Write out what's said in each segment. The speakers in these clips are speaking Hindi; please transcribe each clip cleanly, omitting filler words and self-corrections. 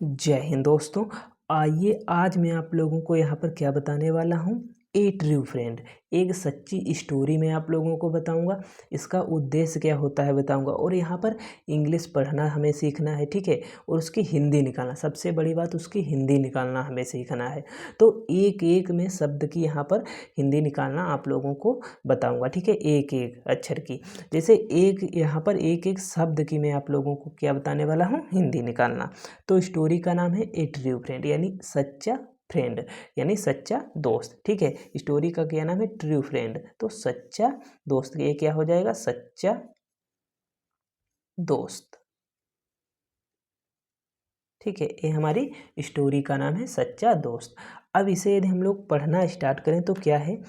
जय हिंद दोस्तों। आइए आज मैं आप लोगों को यहाँ पर क्या बताने वाला हूँ। ए ट्रू फ्रेंड, एक सच्ची स्टोरी मैं आप लोगों को बताऊंगा। इसका उद्देश्य क्या होता है बताऊंगा। और यहाँ पर इंग्लिश पढ़ना हमें सीखना है, ठीक है। और उसकी हिंदी निकालना, सबसे बड़ी बात उसकी हिंदी निकालना हमें सीखना है। तो एक एक में शब्द की यहाँ पर हिंदी निकालना आप लोगों को बताऊँगा, ठीक है। एक एक अक्षर की, जैसे एक यहाँ पर एक एक शब्द की मैं आप लोगों को क्या बताने वाला हूँ, हिंदी निकालना। तो स्टोरी का नाम है ए ट्रू फ्रेंड, यानी सच्चा फ्रेंड, यानी सच्चा दोस्त, ठीक है। स्टोरी का क्या नाम है, ट्रू फ्रेंड, तो सच्चा दोस्त, ये क्या हो जाएगा, सच्चा दोस्त, ठीक है। ये हमारी स्टोरी का नाम है सच्चा दोस्त। अब इसे यदि हम लोग पढ़ना स्टार्ट करें तो क्या है,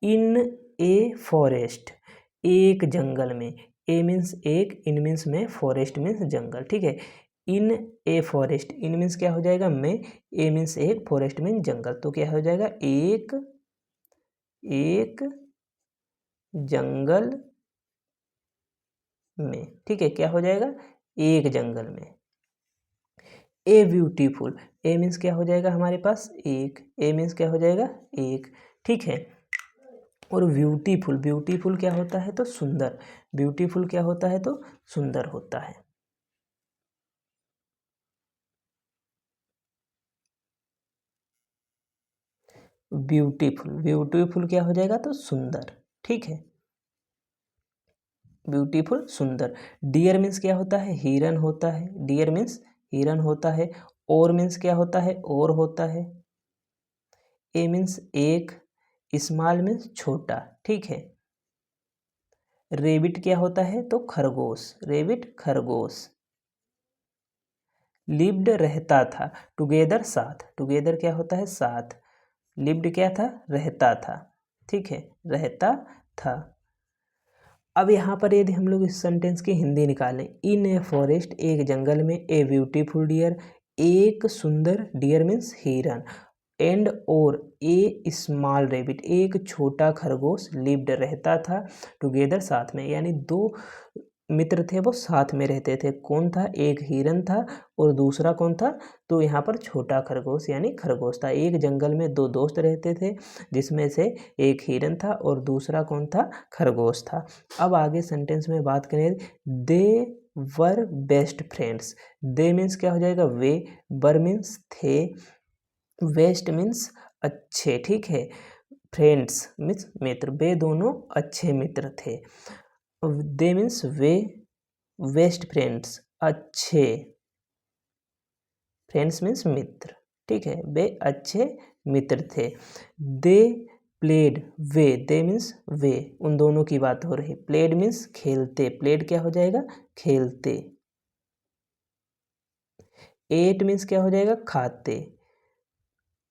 इन ए फॉरेस्ट, एक जंगल में, ए मीन्स एक, इन मीन्स में, फॉरेस्ट मीन्स जंगल, ठीक है। इन ए फॉरेस्ट, इन मीन्स क्या हो जाएगा में, ए मीन्स एक, फॉरेस्ट मीन्स जंगल, तो क्या हो जाएगा, एक एक जंगल में, ठीक है। क्या हो जाएगा, एक जंगल में। ए ब्यूटीफुल, ए मीन्स क्या हो जाएगा हमारे पास एक, ए मीन्स क्या हो जाएगा एक, ठीक है। और ब्यूटीफुल, ब्यूटीफुल क्या होता है तो सुंदर, ब्यूटीफुल क्या होता है तो सुंदर होता है। ब्यूटीफुल, ब्यूटीफुल क्या हो जाएगा तो सुंदर, ठीक है। ब्यूटीफुल सुंदर। डियर मीन्स क्या होता है, हिरन होता है, डियर मीन्स हिरन होता है। और मीन्स क्या होता है, और होता है। ए मीन्स एक, स्मॉल मीन्स छोटा, ठीक है। रेबिट क्या होता है तो खरगोश, रेबिट खरगोश। लिव्ड रहता था, टुगेदर साथ, टुगेदर क्या होता है साथ, लिव्ड क्या था रहता था, ठीक है, रहता था। अब यहाँ पर यदि हम लोग इस सेंटेंस की हिंदी निकालें, इन ए फॉरेस्ट, एक जंगल में, ए ब्यूटीफुल डियर, एक सुंदर, डियर मीन्स हिरन, एंड और ए स्मॉल रेबिट, एक छोटा खरगोश, लिव्ड रहता था, टुगेदर साथ में, यानी दो मित्र थे वो साथ में रहते थे। कौन था, एक हिरन था और दूसरा कौन था, तो यहाँ पर छोटा खरगोश यानी खरगोश था। एक जंगल में दो दोस्त रहते थे, जिसमें से एक हिरन था और दूसरा कौन था, खरगोश था। अब आगे सेंटेंस में बात करें, दे वर बेस्ट फ्रेंड्स, दे मीन्स क्या हो जाएगा वे, वर मीन्स थे, वेस्ट मीन्स अच्छे, ठीक है। फ्रेंड्स मीन्स मित्र, वे दोनों अच्छे मित्र थे। दे मीन्स वे, बेस्ट फ्रेंड्स अच्छे, फ्रेंड्स मीन्स मित्र, ठीक है, वे अच्छे मित्र थे। They played, way, they means वे, उन दोनों की बात हो रही, प्लेड मीन्स खेलते, प्लेड क्या हो जाएगा खेलते। एट मीन्स क्या हो जाएगा खाते,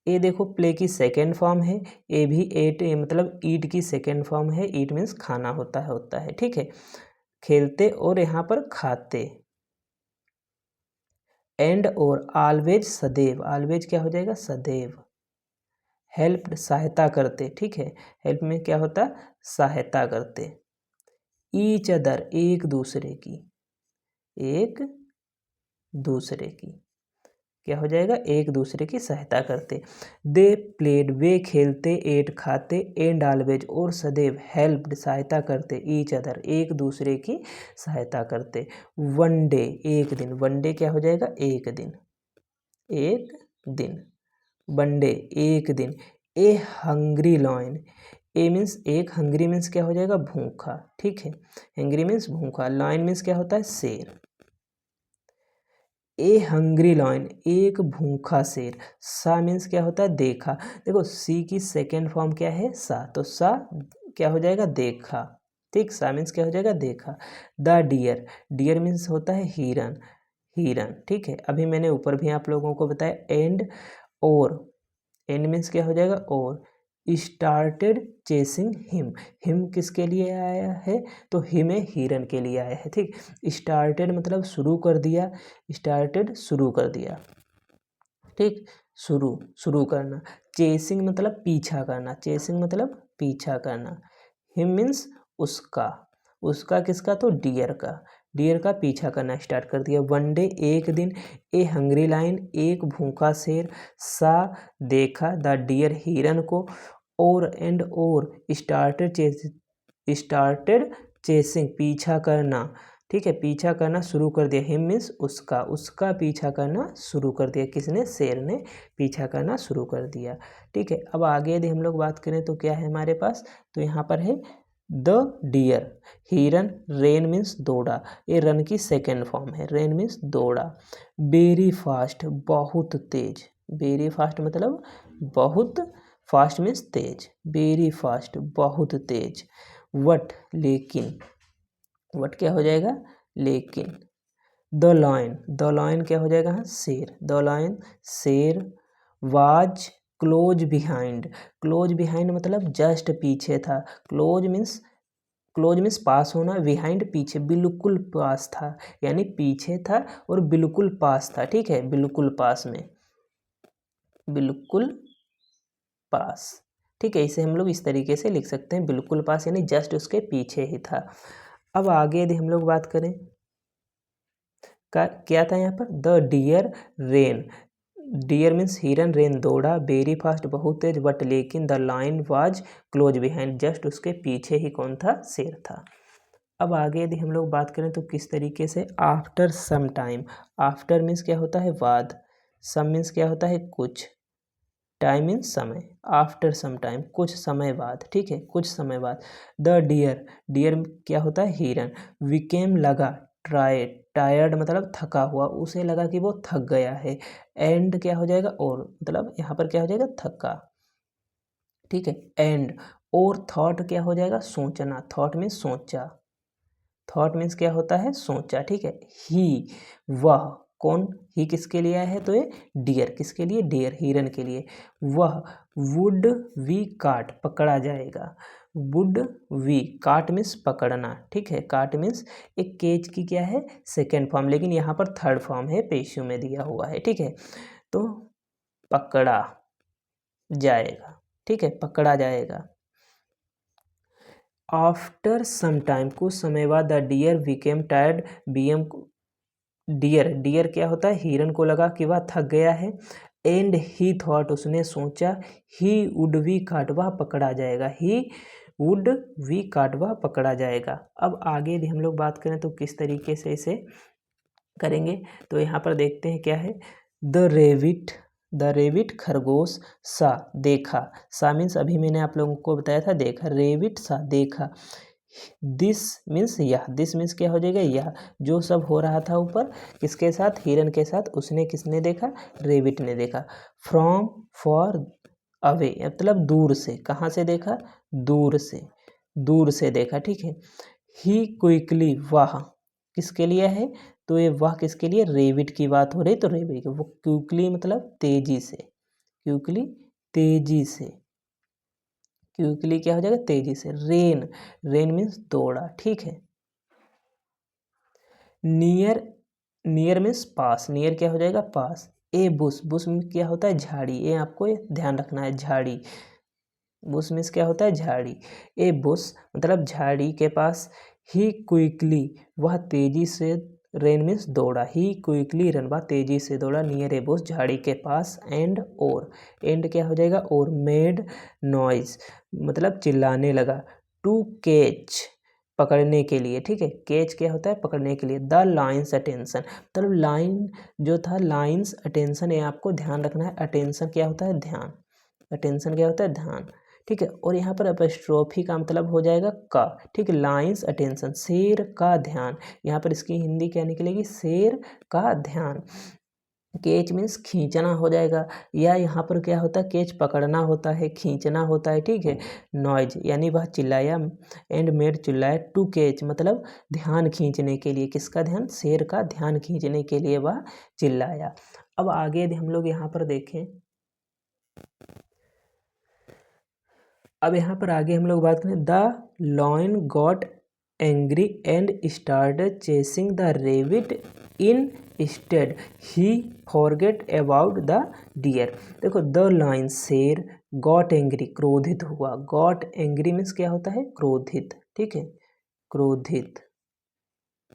ए देखो प्ले की सेकेंड फॉर्म है, ए भी एट मतलब ईट की सेकेंड फॉर्म है, ईट मीन्स खाना होता है, ठीक है। खेलते और यहाँ पर खाते। एंड और ऑलवेज सदैव, ऑलवेज क्या हो जाएगा सदैव। हेल्प सहायता करते, ठीक है, हेल्प में क्या होता सहायता करते। ईच अदर एक दूसरे की, एक दूसरे की क्या हो जाएगा एक दूसरे की सहायता करते। दे प्लेड वे खेलते, एट खाते, एंड ऑलवेज और सदैव, हेल्प्ड सहायता करते, ईच अदर एक दूसरे की सहायता करते। वन डे एक दिन, वन डे क्या हो जाएगा एक दिन, एक दिन, वन डे एक दिन। ए हंग्री लॉयन, ए मीन्स एक, हंग्री मीन्स क्या हो जाएगा भूखा, ठीक है, हंग्री मीन्स भूखा, लॉयन मीन्स क्या होता है शेर। ए हंग्री लॉयन एक भूखा शेर, सा मीन्स क्या होता है देखा, देखो सी की सेकेंड फॉर्म क्या है सा, तो सा क्या हो जाएगा देखा, ठीक, सा मीन्स क्या हो जाएगा देखा। द डियर, डियर मीन्स होता है हिरन, हिरन, ठीक है। अभी मैंने ऊपर भी आप लोगों को बताया। एंड और, एंड मीन्स क्या हो जाएगा और, स्टार्टेड चेसिंग हिम किसके लिए आया है तो हिम हिरन के लिए आया है, ठीक। स्टार्टेड मतलब शुरू कर दिया, स्टार्टेड शुरू कर दिया, ठीक, शुरू शुरू करना। चेसिंग मतलब पीछा करना, चेसिंग मतलब पीछा करना। हिम मीन्स उसका, उसका किसका तो डियर का, डियर का पीछा करना स्टार्ट कर दिया। वन डे एक दिन, ए हंग्री लायन एक भूखा शेर, सा देखा द डियर हिरन को, और एंड और स्टार्टेड चेसिंग पीछा करना, ठीक है, पीछा करना शुरू कर दिया। हिम मीन्स उसका पीछा करना शुरू कर दिया। किसने? शेर ने पीछा करना शुरू कर दिया। ठीक है, अब आगे यदि हम लोग बात करें तो क्या है हमारे पास, तो यहाँ पर है द डियर, हिरन, रेन मीन्स दौड़ा, ये रन की सेकेंड फॉर्म है, रेन मीन्स दौड़ा। वेरी फास्ट बहुत तेज, वेरी फास्ट मतलब बहुत, फास्ट मीन्स तेज, वेरी फास्ट बहुत तेज। वट लेकिन, वट क्या हो जाएगा? लेकिन। द लायन क्या हो जाएगा? शेर, द लायन शेर वाज क्लोज बिहाइंड मतलब जस्ट पीछे था। क्लोज मीन्स पास होना, बिहाइंड पीछे, बिल्कुल पास था, यानी पीछे था और बिल्कुल पास था। ठीक है, बिल्कुल पास में, बिल्कुल पास। ठीक है, इसे हम लोग इस तरीके से लिख सकते हैं, बिल्कुल पास यानी जस्ट उसके पीछे ही था। अब आगे यदि हम लोग बात करें का क्या था यहाँ पर, the deer ran, deer means हिरन, रेन दौड़ा, वेरी फास्ट बहुत तेज, बट लेकिन the lion was close behind, just उसके पीछे ही कौन था? शेर था। अब आगे यदि हम लोग बात करें तो किस तरीके से, after some time, after means क्या होता है? बाद, सम मीन्स क्या होता है? कुछ, टाइम मीन्स समय, आफ्टर सम टाइम कुछ समय बाद। ठीक है, कुछ समय बाद। द डियर क्या होता है? हिरन, विकेम लगा, टायर्ड मतलब थका हुआ, उसे लगा कि वो थक गया है। एंड क्या हो जाएगा? और मतलब यहाँ पर क्या हो जाएगा? थका। ठीक है, एंड और थॉट क्या हो जाएगा? सोचना, थॉट मीन्स सोचा, थॉट मीन्स क्या होता है? सोचा। ठीक है, ही वह, कौन? ही किसके लिए है? तो ये डियर, किसके लिए? डियर, हिरन के लिए। वह वुड वी काट, पकड़ा जाएगा, वुड वी, काट मीन्स पकड़ना। ठीक है, काट मीन्स एक केज की क्या है? सेकेंड फॉर्म, लेकिन यहाँ पर थर्ड फॉर्म है, पेशु में दिया हुआ है। ठीक है, तो पकड़ा जाएगा। ठीक है, पकड़ा जाएगा। आफ्टर सम टाइम, कुछ समय बाद, the deer became tired, deer क्या होता है? हिरन को लगा कि वह थक गया है। एंड ही थॉट, उसने सोचा, ही वुड वी काट, वह पकड़ा जाएगा, ही वुड वी काट, वह पकड़ा जाएगा। अब आगे यदि हम लोग बात करें तो किस तरीके से इसे करेंगे, तो यहाँ पर देखते हैं क्या है। द रेविट खरगोश, सा देखा, सा मीन्स अभी मैंने आप लोगों को बताया था देखा, रेविट सा देखा। दिस मीन्स यह, दिस मीन्स क्या हो जाएगा? यह, जो सब हो रहा था ऊपर किसके साथ? हिरन के साथ, उसने किसने देखा? रेविट ने देखा। फ्रॉम फॉर अवे मतलब दूर से, कहाँ से देखा? दूर से, दूर से देखा। ठीक है, ही क्विकली, वाह किसके लिए है? तो ये वाह किसके लिए? रेविट की बात हो रही, तो रेविट, वो क्विकली मतलब तेजी से, क्विकली तेजी से, क्विकली क्या हो जाएगा? तेजी से। रेन मीन्स दौड़ा। ठीक है, नियर मीन्स पास, नियर क्या हो जाएगा? पास। ए बुश में क्या होता है? झाड़ी, ये आपको ध्यान रखना है, झाड़ी, बुश मीन्स क्या होता है? झाड़ी। ए बुश मतलब झाड़ी के पास। ही क्विकली, वह तेजी से, रेन मीन्स दौड़ा, ही क्विकली रन, वह तेजी से दौड़ा, नियर ए बुश झाड़ी के पास। एंड और, एंड क्या हो जाएगा? और मेड नॉइज मतलब चिल्लाने लगा। टू कैच पकड़ने के लिए। ठीक है, कैच क्या होता है? पकड़ने के लिए। द लाइन्स अटेंशन मतलब लाइन जो था, लाइन्स अटेंशन, ये आपको ध्यान रखना है। अटेंशन क्या होता है? ध्यान, अटेंशन क्या होता है? ध्यान। ठीक है, और यहाँ पर एपोस्ट्रोफी का मतलब हो जाएगा का। ठीक है, लाइन्स अटेंशन, शेर का ध्यान, यहाँ पर इसकी हिंदी क्या निकलेगी? शेर का ध्यान। कैच मीन्स खींचना हो जाएगा, या यहाँ पर क्या होता है? कैच पकड़ना होता है, खींचना होता है। ठीक है, नॉइज यानी वह चिल्लाया, एंड मेड चिल्लाया, टू कैच मतलब ध्यान खींचने के लिए, किसका ध्यान? शेर का ध्यान खींचने के लिए वह चिल्लाया। अब आगे यदि हम लोग यहाँ पर देखें, अब यहाँ पर आगे हम लोग बात करें, the lion got angry and started chasing the rabbit, instead he forget about the deer. देखो, द लायन शेर, गॉट एंग्री क्रोधित हुआ, गॉट एंग्री मीन्स क्या होता है? क्रोधित। ठीक है, क्रोधित,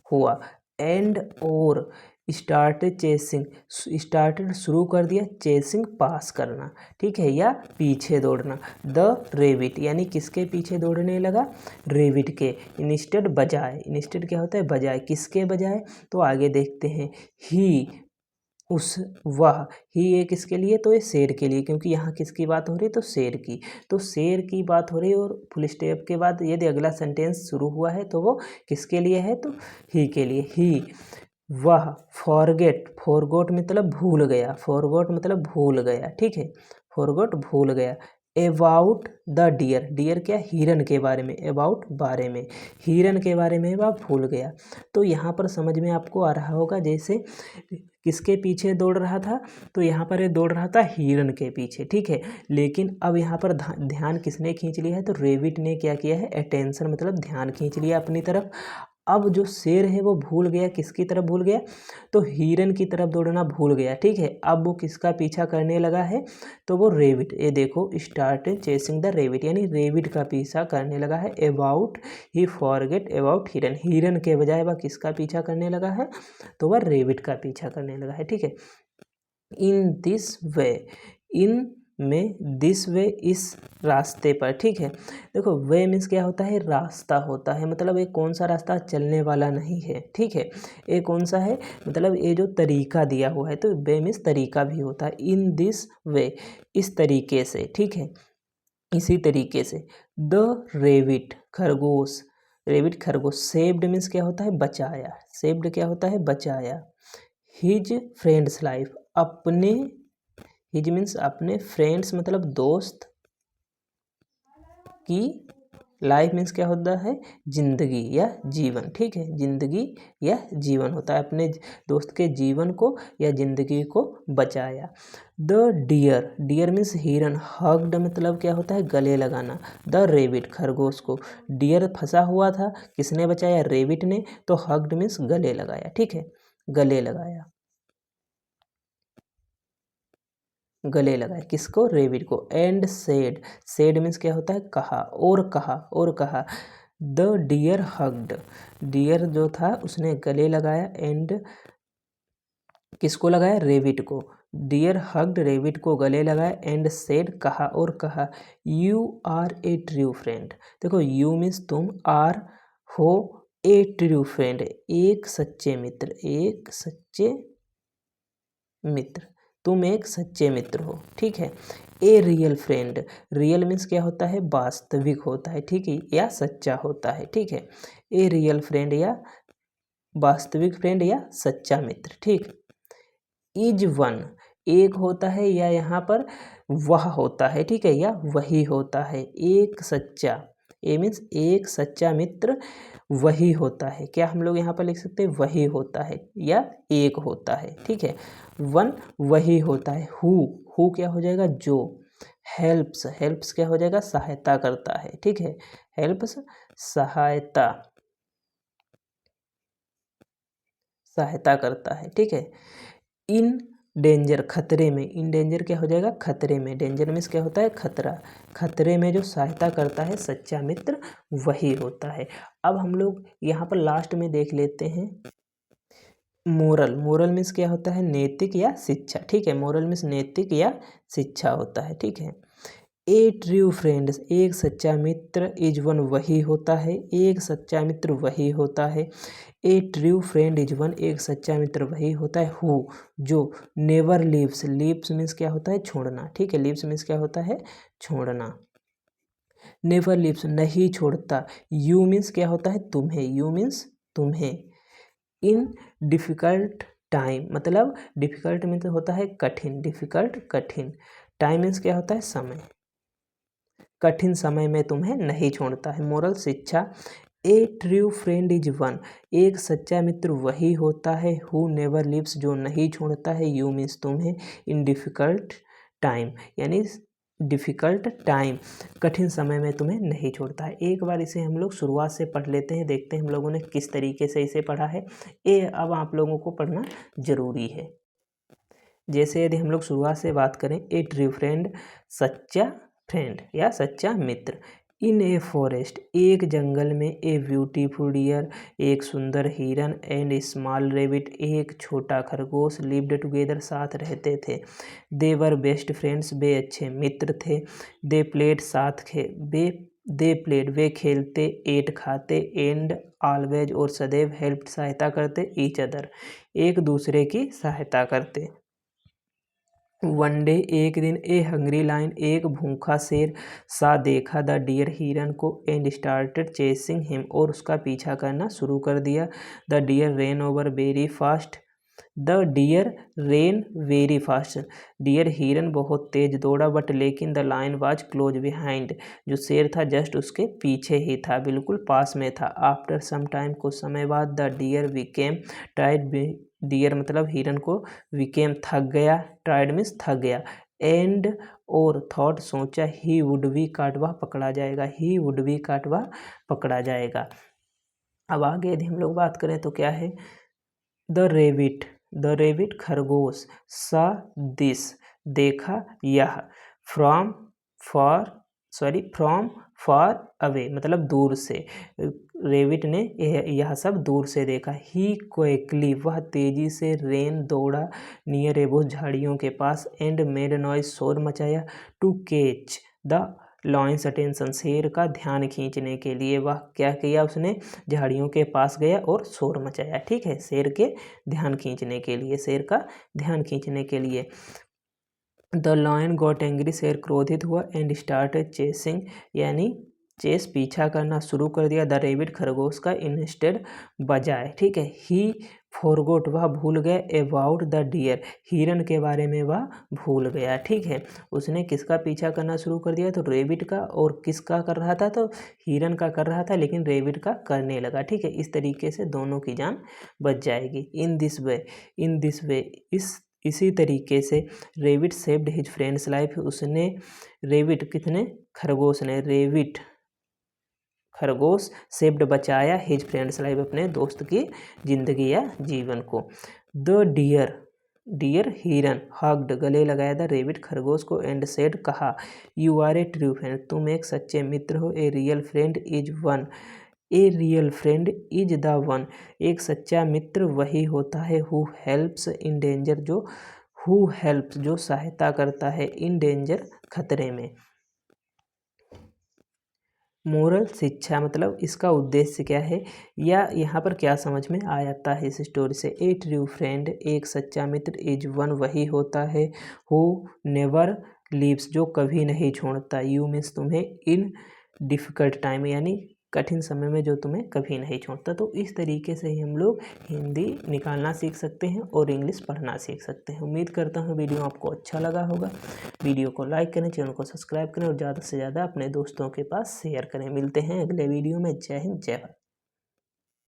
हुआ, एंड और स्टार्टेड शुरू कर दिया, चेसिंग पास करना, ठीक है, या पीछे दौड़ना। द रेबिट यानी किसके पीछे दौड़ने लगा, रेबिट के, इंस्टेड बजाय, इंस्टेड क्या होता है बजाय, किसके बजाय, तो आगे देखते हैं, ही उस वह, ही ये किसके लिए, तो ये शेर के लिए, क्योंकि यहाँ किसकी बात हो रही है, तो शेर की, तो शेर की बात हो रही है, और फुल स्टॉप के बाद यदि अगला सेंटेंस शुरू हुआ है तो वो किसके लिए है, तो ही के लिए। ही वह, फॉरगॉट मतलब भूल गया, फॉरगॉट मतलब भूल गया, ठीक है, फॉरगॉट भूल गया। अबाउट द डियर, डियर क्या, हिरन के बारे में, अबाउट बारे में, हिरन के बारे में वह भूल गया। तो यहाँ पर समझ में आपको आ रहा होगा, जैसे किसके पीछे दौड़ रहा था, तो यहाँ पर ये दौड़ रहा था हिरन के पीछे, ठीक है, लेकिन अब यहाँ पर ध्यान किसने खींच लिया है, तो रेबिट ने क्या किया है, अटेंशन मतलब ध्यान खींच लिया अपनी तरफ। अब जो शेर है वो भूल गया, किसकी तरफ भूल गया, तो हिरन की तरफ दौड़ना भूल गया, ठीक है। अब वो किसका पीछा करने लगा है, तो वो रेबिट, ये देखो, स्टार्ट चेसिंग द रेबिट यानी रेबिट का पीछा करने लगा है। अबाउट, ही फॉरगेट अबाउट हिरन, हिरन के बजाय वह किसका पीछा करने लगा है, तो वह रेबिट का पीछा करने लगा है, ठीक है। इन दिस वे, इन में, दिस वे इस रास्ते पर, ठीक है। देखो वे मीन्स क्या होता है, रास्ता होता है, मतलब ये कौन सा रास्ता, चलने वाला नहीं है, ठीक है। ये कौन सा है, मतलब ये जो तरीका दिया हुआ है, तो वे मीन्स तरीका भी होता है। इन दिस वे, इस तरीके से, ठीक है, इसी तरीके से। द रेबिट, खरगोश, रेबिट खरगोश, सेव्ड मीन्स क्या होता है, बचाया, सेव्ड क्या होता है, बचाया। हिज फ्रेंड्स लाइफ, अपने, हिज मीन्स अपने, फ्रेंड्स मतलब दोस्त की, लाइफ मीन्स क्या होता है, जिंदगी या जीवन, ठीक है, जिंदगी या जीवन होता है, अपने दोस्त के जीवन को या जिंदगी को बचाया। द डियर, डियर मीन्स हिरन, हग्ड मतलब क्या होता है, गले लगाना। द रेबिट, खरगोश को, डियर फंसा हुआ था, किसने बचाया, रेबिट ने, तो हग्ड मीन्स गले लगाया, ठीक है, गले लगाया, गले लगाए, किसको, रेबिट को। एंड सेड, सेड मीन्स क्या होता है, कहा, और कहा, और कहा। द डियर हग्ड, डियर जो था उसने गले लगाया, एंड किसको लगाया, रेबिट को। डियर हग्ड, रेबिट को गले लगाया, एंड सेड कहा, और कहा, you are a true friend. देखो यू मीन्स तुम, आर हो, ए ट्रू फ्रेंड एक सच्चे मित्र, एक सच्चे मित्र, तुम एक सच्चे मित्र हो, ठीक है। ए रियल फ्रेंड, रियल मीन्स क्या होता है, वास्तविक होता है, ठीक है, या सच्चा होता है, ठीक है। ए रियल फ्रेंड या वास्तविक फ्रेंड या सच्चा मित्र, ठीक। इज वन, एक होता है या यहाँ पर वह होता है, ठीक है, या वही होता है, एक सच्चा, ए मीन्स एक सच्चा मित्र वही होता है, क्या हम लोग यहाँ पर लिख सकते हैं, वही होता है या एक होता है, ठीक है। वन वही होता है। हु क्या हो जाएगा, जो। हेल्प्स, हेल्प्स क्या हो जाएगा, सहायता करता है, ठीक है, हेल्प्स सहायता, सहायता करता है, ठीक है। इन डेंजर, खतरे में, इन डेंजर क्या हो जाएगा, खतरे में, डेंजर मीन्स क्या होता है, खतरा, खतरे में जो सहायता करता है सच्चा मित्र वही होता है। अब हम लोग यहाँ पर लास्ट में देख लेते हैं मोरल, मोरल मीन्स क्या होता है, नैतिक या शिक्षा, ठीक है, मोरल मीन्स नैतिक या शिक्षा होता है, ठीक है। ए ट्रू फ्रेंड्स, एक सच्चा मित्र, इज वन वही होता है, एक सच्चा मित्र वही होता है। ए ट्रू फ्रेंड इज वन, एक सच्चा मित्र वही होता है। हु जो, नेवर लीव्स, लीव्स मीन्स क्या होता है, छोड़ना, ठीक है, लीव्स मीन्स क्या होता है, छोड़ना, नेवर लीव्स नहीं छोड़ता। यू मीन्स क्या होता है, तुम्हें, यू मीन्स तुम्हें। इन डिफ़िकल्ट टाइम, मतलब डिफ़िकल्ट मीन्स होता है कठिन, डिफ़िकल्ट कठिन, टाइम मीन्स क्या होता है, समय, कठिन समय में तुम्हें नहीं छोड़ता है। मोरल शिक्षा, ए ट्रू फ्रेंड इज वन, एक सच्चा मित्र वही होता है। हु नेवर लिव्स, जो नहीं छोड़ता है। यू मीन्स तुम्हें। इन डिफ़िकल्ट टाइम यानी डिफ़िकल्ट टाइम, कठिन समय में तुम्हें नहीं छोड़ता है। एक बार इसे हम लोग शुरुआत से पढ़ लेते हैं, देखते हैं हम लोगों ने किस तरीके से इसे पढ़ा है। ये अब आप लोगों को पढ़ना ज़रूरी है। जैसे यदि हम लोग शुरुआत से बात करें, ए ट्रू फ्रेंड, सच्चा फ्रेंड या सच्चा मित्र। इन ए फॉरेस्ट, एक जंगल में, ए ब्यूटीफुल डियर, एक सुंदर हिरन, एंड स्मॉल रेबिट, एक छोटा खरगोश, लिव्ड टुगेदर, साथ रहते थे। दे वर बेस्ट फ्रेंड्स, वे अच्छे मित्र थे। दे प्लेड, वे खेलते, एट खाते, एंड ऑलवेज और सदैव, हेल्प सहायता करते, ईच अदर एक दूसरे की सहायता करते। वन डे, एक दिन, ए हंग्री लाइन, एक भूखा शेर, सा देखा द डियर, हिरन को, एंड स्टार्टेड चेसिंग हिम, और उसका पीछा करना शुरू कर दिया। The deer ran over very fast, the deer ran very fast, deer हिरन बहुत तेज दौड़ा, बट लेकिन the lion was close behind, जो शेर था जस्ट उसके पीछे ही था, बिल्कुल पास में था। आफ्टर सम टाइम, कुछ समय बाद, the deer became tired, deer मतलब हिरन को, विकेम थक गया, टायर्ड मीन्स थक गया, एंड और थॉट सोचा, ही वुड बी काट, वह पकड़ा जाएगा, ही वुड बी काट, वह पकड़ा जाएगा। अब आगे यदि हम लोग बात करें तो क्या है, द रेबिट खरगोश, सा दिस देखा यह, फ्रॉम फार अवे मतलब दूर से, रेबिट ने यह सब दूर से देखा। ही क्विकली वह तेजी से, रेन दौड़ा, नियर ए बुश झाड़ियों के पास, एंड मेड नॉइज शोर मचाया, to catch the lion's attention शेर का ध्यान खींचने के लिए। वह क्या किया, उसने झाड़ियों के पास गया और शोर मचाया, ठीक है, शेर के ध्यान खींचने के लिए, शेर का ध्यान खींचने के लिए। द लॉयन गॉट एंग्री शेर क्रोधित हुआ, एंड स्टार्टेड चेसिंग यानी चेस पीछा करना शुरू कर दिया, द रेबिट खरगोश का, इंस्टेड बजाय, ठीक है। ही फॉरगॉट वह भूल गया, अबाउट द डियर हिरन के बारे में वह भूल गया, ठीक है। उसने किसका पीछा करना शुरू कर दिया, तो रेबिट का, और किसका कर रहा था, तो हिरन का कर रहा था, लेकिन रेबिट का करने लगा, ठीक है। इस तरीके से दोनों की जान बच जाएगी। इन दिस वे इसी तरीके से rebate saved his friends life, उसने रेबिट कितने, खरगोश ने, रेबिट खरगोश सेव्ड बचाया, हिज फ्रेंड्स लाइफ अपने दोस्त की जिंदगी या जीवन को। द डियर हिरन हग्ड गले लगाया द रेबिट खरगोश को, एंड सेड कहा, you are a true friend तुम एक सच्चे मित्र हो, a real friend is the one एक सच्चा मित्र वही होता है, हु हेल्प्स इन डेंजर जो सहायता करता है, इन डेंजर खतरे में। मोरल शिक्षा मतलब इसका उद्देश्य क्या है, या यहाँ पर क्या समझ में आ जाता है इस स्टोरी से। ए ट्रू फ्रेंड एक सच्चा मित्र, इज वन वही होता है, हु नेवर लीव्स जो कभी नहीं छोड़ता, यू मीन्स तुम्हें, इन डिफ़िकल्ट टाइम यानी कठिन समय में जो तुम्हें कभी नहीं छोड़ता। तो इस तरीके से ही हम लोग हिंदी निकालना सीख सकते हैं और इंग्लिश पढ़ना सीख सकते हैं। उम्मीद करता हूँ वीडियो आपको अच्छा लगा होगा। वीडियो को लाइक करें, चैनल को सब्सक्राइब करें और ज़्यादा से ज़्यादा अपने दोस्तों के पास शेयर करें। मिलते हैं अगले वीडियो में। जय हिंद, जय भारत।